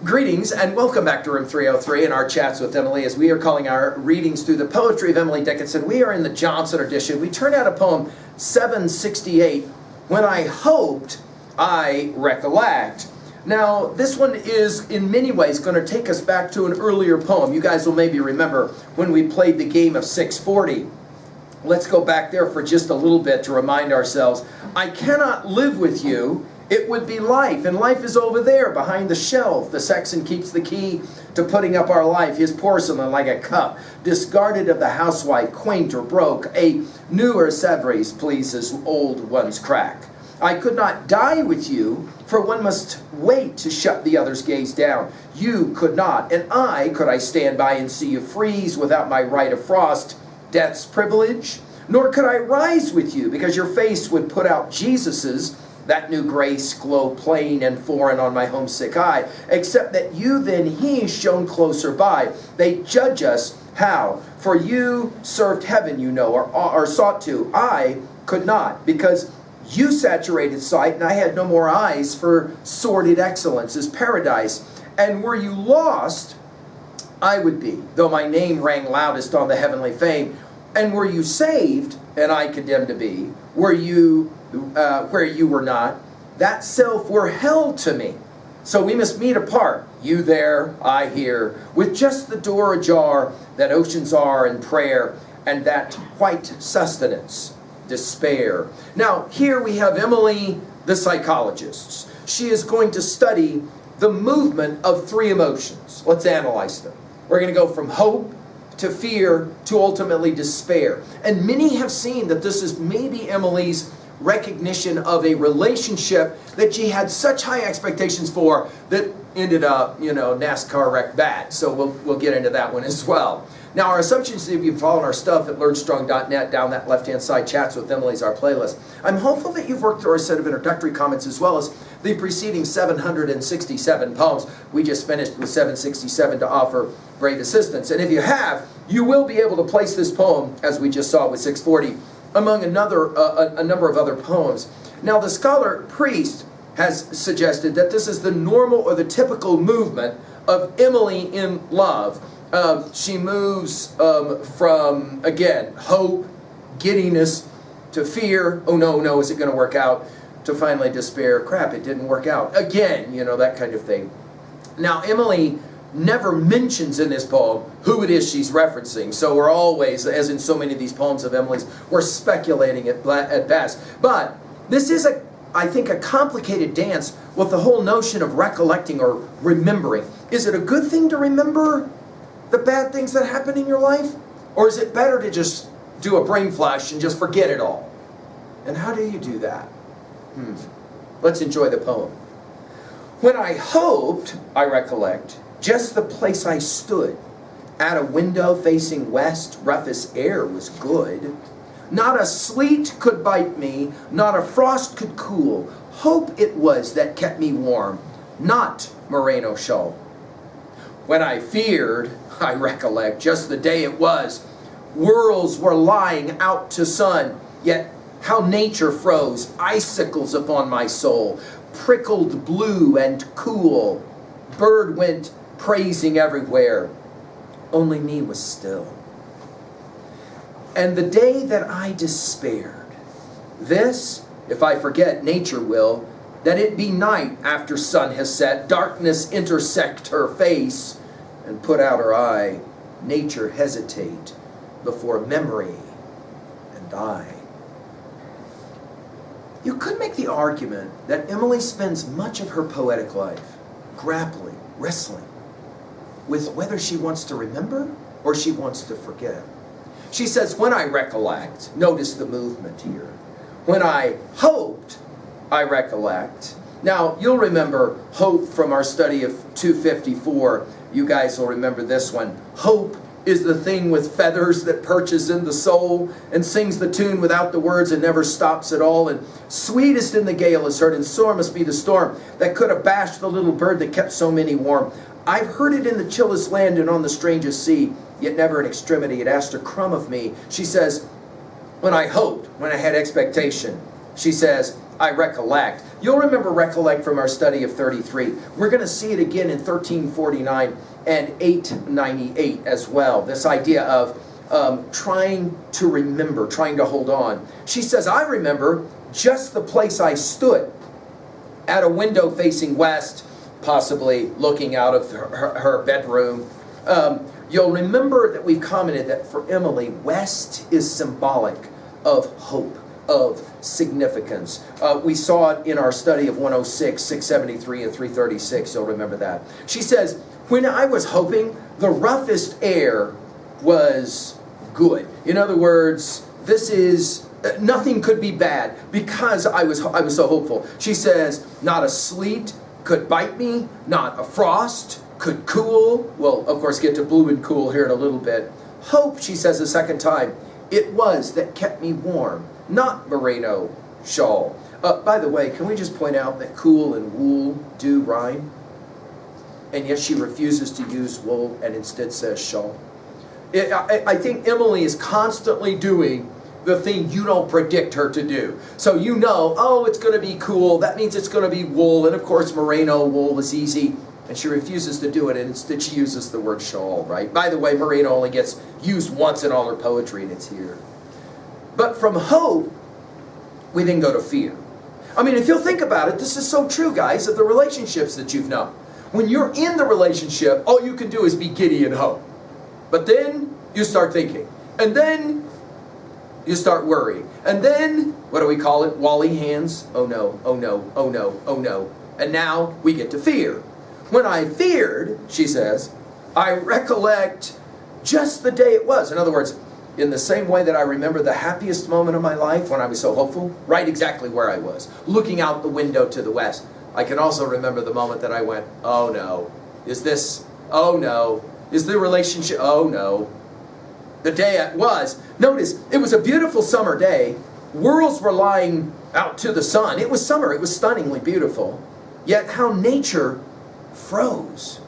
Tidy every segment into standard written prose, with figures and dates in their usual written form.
Greetings and welcome back to Room 303 and our chats with Emily as we are calling our readings through the poetry of Emily Dickinson. We are in the Johnson edition. We turned out a poem 768, When I Hoped I Recollect. Now this one is in many ways going to take us back to an earlier poem. You guys will maybe remember when we played the game of 640. Let's go back there for just a little bit to remind ourselves. I cannot live with you. It would be life, and life is over there behind the shelf. The sexton keeps the key to putting up our life, his porcelain like a cup, discarded of the housewife, quaint or broke. A newer Sevres pleases old ones crack. I could not die with you, for one must wait to shut the other's gaze down. You could not, and could I stand by and see you freeze without my right of frost, death's privilege? Nor could I rise with you, because your face would put out Jesus's, that new grace glow plain and foreign on my homesick eye, except that you than he shone closer by. They judge us how? For you served heaven, you know, or sought to. I could not, because you saturated sight, and I had no more eyes for sordid excellence's paradise. And were you lost, I would be, though my name rang loudest on the heavenly fame. And were you saved, and I condemned to be, were you where you were not, that self were hell to me. So we must meet apart, you there, I here, with just the door ajar that oceans are in prayer, and that white sustenance, despair. Now here we have Emily, the psychologist. She is going to study the movement of three emotions. Let's analyze them. We're going to go from hope to fear to ultimately despair. And many have seen that this is maybe Emily's recognition of a relationship that she had such high expectations for that ended up, NASCAR wreck bad. So we'll get into that one as well. Now our assumptions, if you've followed our stuff at learnstrong.net, down that left-hand side, Chats with Emily's our playlist. I'm hopeful that you've worked through our set of introductory comments as well as the preceding 767 poems. We just finished with 767 to offer great assistance. And if you have, you will be able to place this poem, as we just saw with 640, among a number of other poems. Now the scholar Priest has suggested that this is the normal or the typical movement of Emily in love. She moves from, again, hope, giddiness, to fear, oh no, is it going to work out, to finally despair, crap, it didn't work out, again, that kind of thing. Now Emily never mentions in this poem who it is she's referencing. So we're always, as in so many of these poems of Emily's, we're speculating at best. But this is, I think, a complicated dance with the whole notion of recollecting or remembering. Is it a good thing to remember the bad things that happen in your life? Or is it better to just do a brain flash and just forget it all? And how do you do that? Let's enjoy the poem. When I hoped I recollect, just the place I stood, at a window facing west, roughest air was good. Not a sleet could bite me, not a frost could cool. Hope it was that kept me warm, not merino shawl. When I feared, I recollect, just the day it was. Whirls were lying out to sun, yet how nature froze, icicles upon my soul, prickled blue and cool. Bird went praising everywhere, only me was still. And the day that I despaired, this, if I forget, nature will, that it be night after sun has set, darkness intersect her face, and put out her eye, nature hesitate before memory and I. You could make the argument that Emily spends much of her poetic life grappling, wrestling with whether she wants to remember or she wants to forget. She says, when I recollect, notice the movement here. When I hoped, I recollect. Now, you'll remember hope from our study of 254. You guys will remember this one. Hope is the thing with feathers that perches in the soul and sings the tune without the words and never stops at all. And sweetest in the gale is heard, and sore must be the storm that could have bashed the little bird that kept so many warm. I've heard it in the chillest land and on the strangest sea, yet never in extremity it asked a crumb of me. She says, when I hoped, when I had expectation, she says, I recollect. You'll remember recollect from our study of 33. We're going to see it again in 1349 and 898 as well. This idea of trying to remember, trying to hold on. She says, I remember just the place I stood at a window facing west, possibly looking out of her bedroom. You'll remember that we've commented that for Emily, west is symbolic of hope, of significance. We saw it in our study of 106, 673, and 336. You'll remember that. She says, when I was hoping, the roughest air was good. In other words, this is, nothing could be bad because I was so hopeful. She says, not a sleet could bite me, not a frost could cool. We'll, of course, get to blue and cool here in a little bit. Hope, she says a second time, it was that kept me warm, not merino shawl. By the way, can we just point out that cool and wool do rhyme? And yet she refuses to use wool and instead says shawl. I think Emily is constantly doing the thing you don't predict her to do. So you know, oh, it's going to be cool. That means it's going to be wool. And of course, merino wool is easy. And she refuses to do it. And instead she uses the word shawl, right? By the way, merino only gets used once in all her poetry, and it's here. But from hope, we then go to fear. I mean, if you'll think about it, this is so true, guys, of the relationships that you've known. When you're in the relationship, all you can do is be giddy and hope. But then you start thinking. And then you start worrying. And then, what do we call it? Wally hands. Oh no, oh no, oh no, oh no. And now we get to fear. When I feared, she says, I recollect just the day it was. In other words, in the same way that I remember the happiest moment of my life when I was so hopeful, right exactly where I was, looking out the window to the west. I can also remember the moment that I went, oh no, is this, oh no, is the relationship, oh no. The day it was, notice, it was a beautiful summer day. Worlds were lying out to the sun. It was summer, it was stunningly beautiful. Yet how nature froze.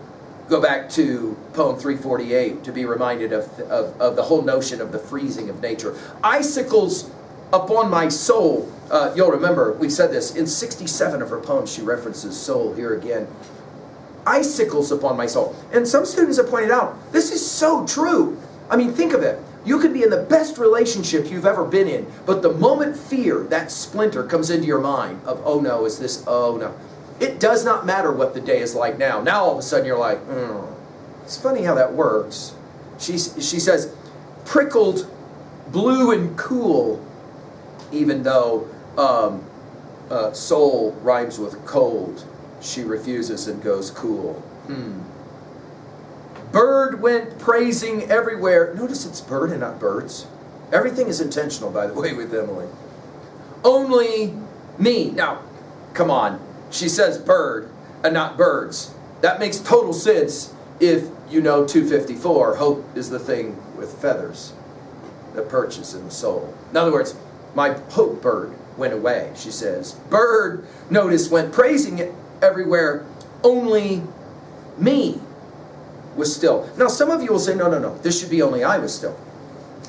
Go back to poem 348 to be reminded of the whole notion of the freezing of nature. Icicles upon my soul. You'll remember, we've said this, in 67 of her poems she references soul here again. Icicles upon my soul. And some students have pointed out, this is so true. I mean, think of it. You could be in the best relationship you've ever been in, but the moment fear, that splinter comes into your mind of, oh no, is this, oh no. It does not matter what the day is like now. Now all of a sudden you're like, It's funny how that works. She says, prickled, blue and cool, even though soul rhymes with cold. She refuses and goes cool. Bird went praising everywhere. Notice it's bird and not birds. Everything is intentional, by the way, with Emily. Only me. Now, come on. She says bird and not birds. That makes total sense if you know 254. Hope is the thing with feathers that perches in the soul. In other words, my hope bird went away, she says. Bird, notice, went praising it everywhere. Only me was still. Now, some of you will say, no, this should be only I was still.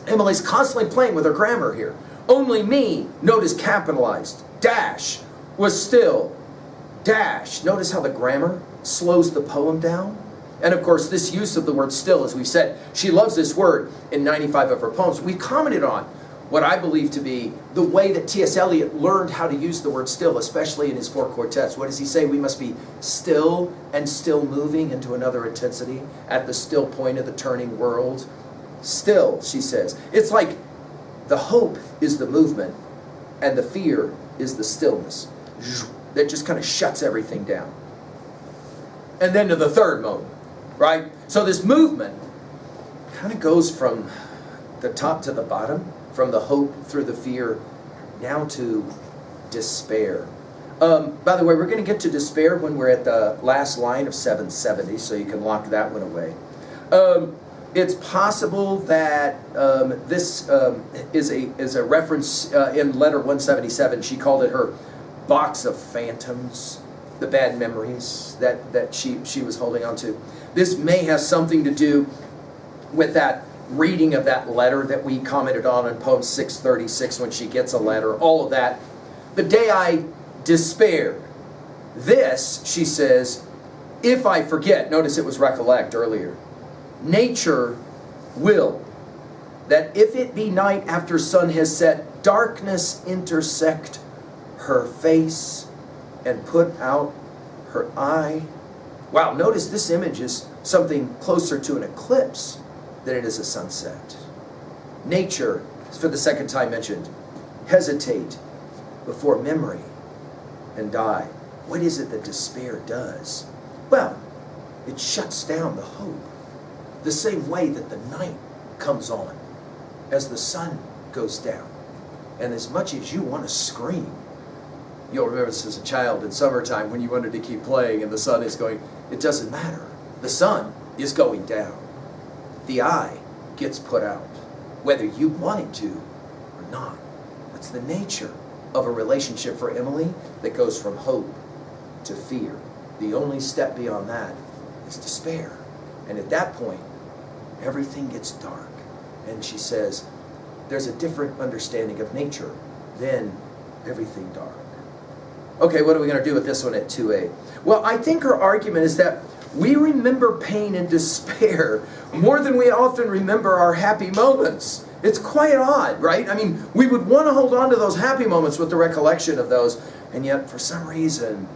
Emily's constantly playing with her grammar here. Only me, notice capitalized, dash, was still. Dash. Notice how the grammar slows the poem down. And of course, this use of the word still, as we've said, she loves this word in 95 of her poems. We commented on what I believe to be the way that T.S. Eliot learned how to use the word still, especially in his 4 quartets. What does he say? We must be still and still moving into another intensity at the still point of the turning world. Still, she says. It's like the hope is the movement and the fear is the stillness. That just kind of shuts everything down. And then to the third moment, right? So this movement kind of goes from the top to the bottom, from the hope through the fear, now to despair. By the way, we're going to get to despair when we're at the last line of 770, so you can lock that one away. It's possible that this is a reference in letter 177. She called it her box of phantoms, the bad memories that she was holding on to. This may have something to do with that reading of that letter that we commented on in poem 636 when she gets a letter, all of that. the day I despaired. This, she says, if I forget, notice it was recollect earlier, nature will, that if it be night after sun has set, darkness intersect her face and put out her eye. Wow, notice this image is something closer to an eclipse than it is a sunset. Nature, for the second time mentioned, hesitate before memory and die. What is it that despair does? Well, it shuts down the hope. The same way that the night comes on as the sun goes down. And as much as you want to scream, you'll remember this as a child in summertime when you wanted to keep playing and the sun is going, it doesn't matter. The sun is going down. The eye gets put out, whether you want it to or not. That's the nature of a relationship for Emily that goes from hope to fear. The only step beyond that is despair. And at that point, everything gets dark. And she says, there's a different understanding of nature than everything dark. Okay, what are we going to do with this one at 2a? Well, I think her argument is that we remember pain and despair more than we often remember our happy moments. It's quite odd, right? I mean, we would want to hold on to those happy moments with the recollection of those, and yet for some reason,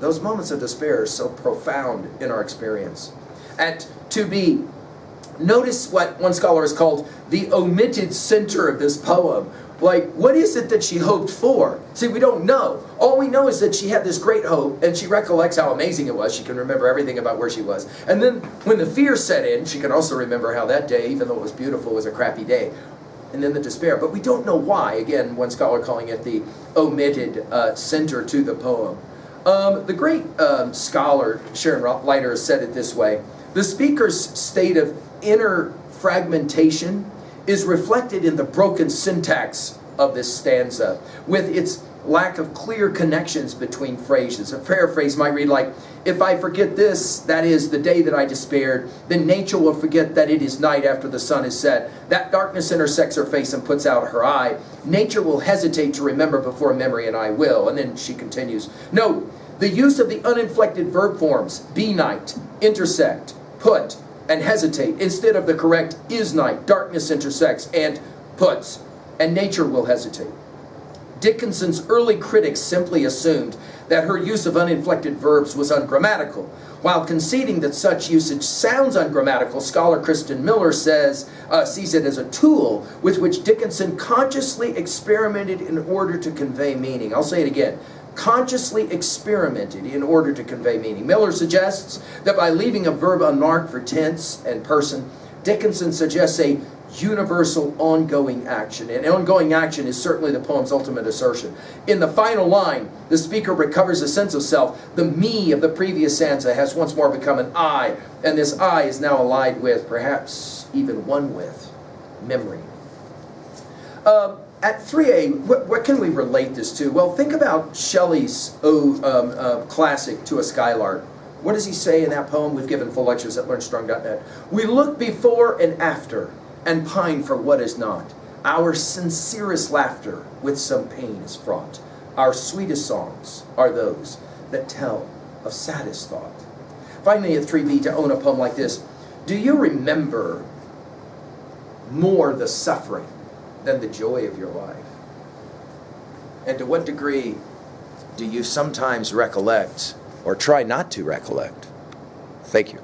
those moments of despair are so profound in our experience. At 2b, notice what one scholar has called the omitted center of this poem. Like, what is it that she hoped for? See, we don't know. All we know is that she had this great hope, and she recollects how amazing it was. She can remember everything about where she was. And then when the fear set in, she can also remember how that day, even though it was beautiful, was a crappy day. And then the despair. But we don't know why. Again, one scholar calling it the omitted center to the poem. The great scholar, Sharon Leiter, has said it this way. The speaker's state of inner fragmentation is reflected in the broken syntax of this stanza, with its lack of clear connections between phrases. A paraphrase might read like, if I forget this, that is, the day that I despaired, then nature will forget that it is night after the sun is set. That darkness intersects her face and puts out her eye. Nature will hesitate to remember before memory and I will. And then she continues. Note, the use of the uninflected verb forms, be night, intersect, put, and hesitate, instead of the correct is night, darkness intersects, and puts, and nature will hesitate. Dickinson's early critics simply assumed that her use of uninflected verbs was ungrammatical. While conceding that such usage sounds ungrammatical, scholar Kristen Miller says, sees it as a tool with which Dickinson consciously experimented in order to convey meaning. I'll say it again. Consciously experimented in order to convey meaning. Miller suggests that by leaving a verb unmarked for tense and person, Dickinson suggests a universal ongoing action. And ongoing action is certainly the poem's ultimate assertion. In the final line, the speaker recovers a sense of self. The me of the previous stanza has once more become an I, and this I is now allied with, perhaps even one with, memory. At 3a, what can we relate this to? Well, think about Shelley's classic To a Skylark. What does he say in that poem? We've given full lectures at learnstrong.net. We look before and after and pine for what is not. Our sincerest laughter with some pain is fraught. Our sweetest songs are those that tell of saddest thought. Finally, at 3b, to own a poem like this, do you remember more the suffering than the joy of your life? And to what degree do you sometimes recollect or try not to recollect? Thank you.